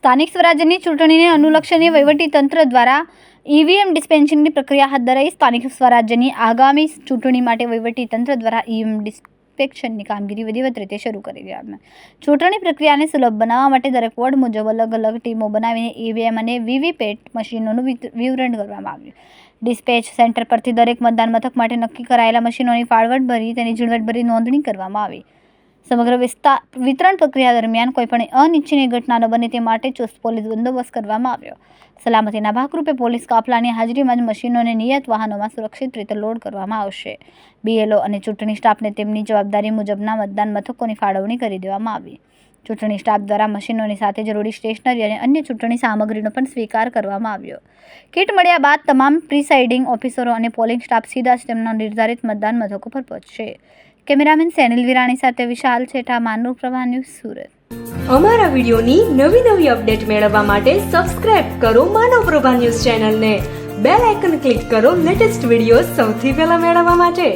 સ્થાનિક સ્વરાજ્યની ચૂંટણીને અનુલક્ષીને વહીવટીતંત્ર દ્વારા ઈવીએમ ડિસ્પેન્સિંગની પ્રક્રિયા હાથ ધરાઈ. સ્થાનિક સ્વરાજ્યની આગામી ચૂંટણી માટે વહીવટીતંત્ર દ્વારા ઈવીએમ ડિસ્પેન્સિંગની કામગીરી વિધિવત રીતે શરૂ કરી દેવામાં. ચૂંટણી પ્રક્રિયાને સુલભ બનાવવા માટે દરેક વોર્ડ મુજબ અલગ અલગ ટીમો બનાવીને ઈવીએમ અને વીવીપેટ મશીનોનું વિતરણ કરવામાં આવ્યું. ડિસ્પેચ સેન્ટર પરથી દરેક મતદાન મથક માટે નક્કી કરાયેલા મશીનોની ફાળવટ ભરી તેની ઝીણવટભરી નોંધણી કરવામાં આવી. સમગ્ર વિતરણ પ્રક્રિયા દરમિયાન કોઈપણ અનિચ્છનીય ઘટના ન બને તે માટે ચુસ્ત પોલીસ બંદોબસ્ત કરવામાં આવ્યો. સલામતીના ભાગરૂપે પોલીસ કાફલાની હાજરીમાં જ મશીનોને નિયત વાહનોમાં સુરક્ષિત રીતે લોડ કરવામાં આવશે. બીએલઓ અને ચૂંટણી સ્ટાફને તેમની જવાબદારી મુજબના મતદાન મથકોની ફાળવણી કરી દેવામાં આવી. ચૂંટણી સ્ટાફ દ્વારા મશીનોની સાથે જરૂરી સ્ટેશનરી અને અન્ય ચૂંટણી સામગ્રીનો પણ સ્વીકાર કરવામાં આવ્યો. કીટ મળ્યા બાદ તમામ પ્રિસાઇડિંગ ઓફિસરો અને પોલિંગ સ્ટાફ સીધા જ તેમના નિર્ધારિત મતદાન મથકો પર પહોંચશે. કેમેરામેન સેનિલ વિરાણી સાથે વિશાલ છેઠા, માનવ પ્રભા ન્યૂઝ, સુરત. અમારા વિડીયોની નવી અપડેટ મેળવવા માટે સબસ્ક્રાઇબ કરો માનવ પ્રભા ન્યૂઝ ચેનલને. બેલ આઇકન ક્લિક કરો લેટેસ્ટ વિડીયો સૌથી પહેલા મેળવવા માટે.